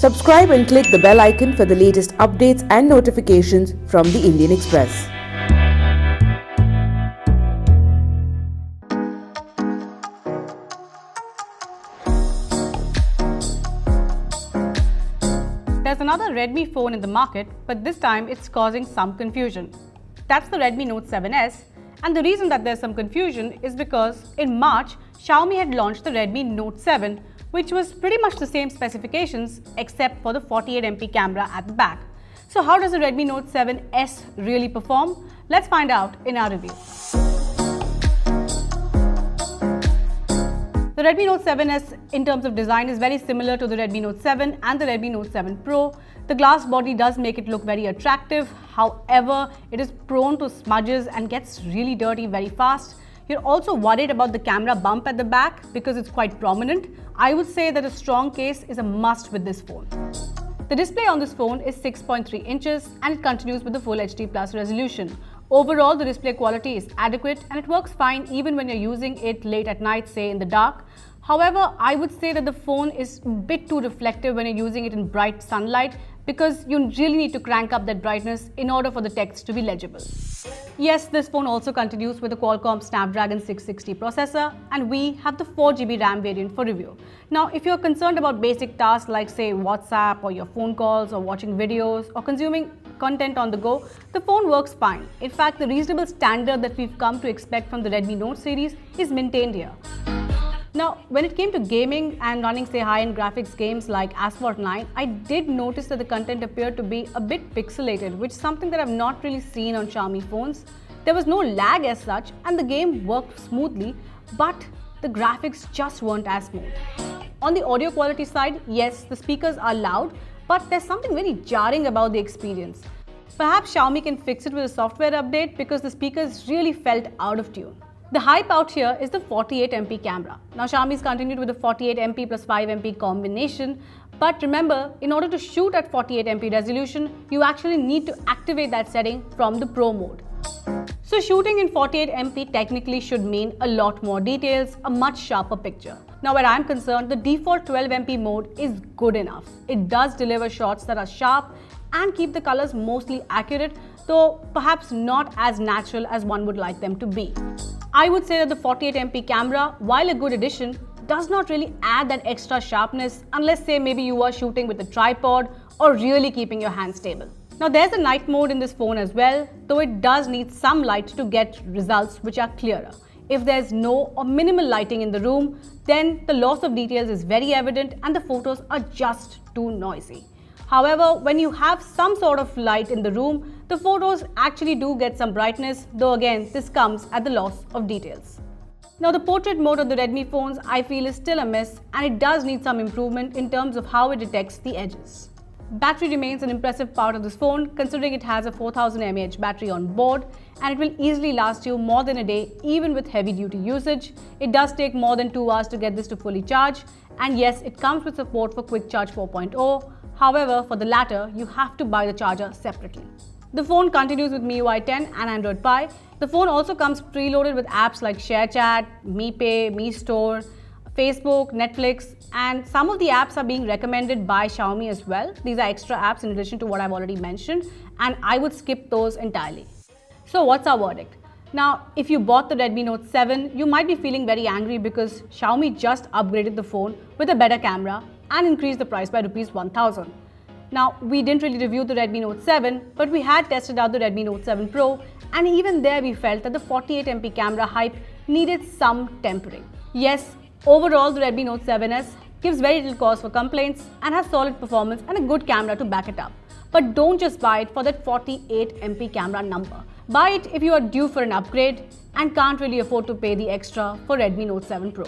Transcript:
Subscribe and click the bell icon for the latest updates and notifications from the Indian Express. There's another Redmi phone in the market, but this time it's causing some confusion. That's the Redmi Note 7S, and the reason that there's some confusion is because in March, Xiaomi had launched the Redmi Note 7, which was pretty much the same specifications except for the 48MP camera at the back. So how does the Redmi Note 7S really perform? Let's find out in our review. The Redmi Note 7S in terms of design is very similar to the Redmi Note 7 and the Redmi Note 7 Pro. The glass body does make it look very attractive. However, it is prone to smudges and gets really dirty very fast. You're also worried about the camera bump at the back because it's quite prominent. I would say that a strong case is a must with this phone. The display on this phone is 6.3 inches and it continues with the Full HD Plus resolution. Overall, the display quality is adequate and it works fine even when you're using it late at night, say in the dark. However, I would say that the phone is a bit too reflective when you're using it in bright sunlight because you really need to crank up that brightness in order for the text to be legible. Yes, this phone also continues with the Qualcomm Snapdragon 660 processor and we have the 4GB RAM variant for review. Now, if you're concerned about basic tasks like say WhatsApp or your phone calls or watching videos or consuming content on the go, the phone works fine. In fact, the reasonable standard that we've come to expect from the Redmi Note series is maintained here. Now, when it came to gaming and running say high-end graphics games like Asphalt 9, I did notice that the content appeared to be a bit pixelated, which is something that I've not really seen on Xiaomi phones. There was no lag as such and the game worked smoothly, but the graphics just weren't as smooth. On the audio quality side, yes, the speakers are loud, but there's something very jarring about the experience. Perhaps Xiaomi can fix it with a software update because the speakers really felt out of tune. The hype out here is the 48MP camera. Now Xiaomi's continued with the 48MP plus 5MP combination, but remember, in order to shoot at 48MP resolution, you actually need to activate that setting from the Pro mode. So shooting in 48MP technically should mean a lot more details, a much sharper picture. Now where I'm concerned, the default 12MP mode is good enough. It does deliver shots that are sharp and keep the colors mostly accurate, though perhaps not as natural as one would like them to be. I would say that the 48MP camera, while a good addition, does not really add that extra sharpness unless say maybe you are shooting with a tripod or really keeping your hand stable. Now there's a night mode in this phone as well, though it does need some light to get results which are clearer. If there's no or minimal lighting in the room, then the loss of details is very evident and the photos are just too noisy. However, when you have some sort of light in the room, the photos actually do get some brightness, though again, this comes at the loss of details. Now the portrait mode of the Redmi phones I feel is still a miss and it does need some improvement in terms of how it detects the edges. Battery remains an impressive part of this phone considering it has a 4000 mAh battery on board and it will easily last you more than a day even with heavy duty usage. It does take more than 2 hours to get this to fully charge and yes, it comes with support for Quick Charge 4.0. However, for the latter, you have to buy the charger separately. The phone continues with MIUI 10 and Android Pie. The phone also comes preloaded with apps like ShareChat, MiPay, Mi Store, Facebook, Netflix, and some of the apps are being recommended by Xiaomi as well. These are extra apps in addition to what I've already mentioned, and I would skip those entirely. So what's our verdict? Now, if you bought the Redmi Note 7, you might be feeling very angry because Xiaomi just upgraded the phone with a better camera and increased the price by Rs 1000. Now, we didn't really review the Redmi Note 7, but we had tested out the Redmi Note 7 Pro, and even there we felt that the 48MP camera hype needed some tempering. Yes, overall the Redmi Note 7S gives very little cause for complaints and has solid performance and a good camera to back it up. But don't just buy it for that 48MP camera number. Buy it if you are due for an upgrade and can't really afford to pay the extra for Redmi Note 7 Pro.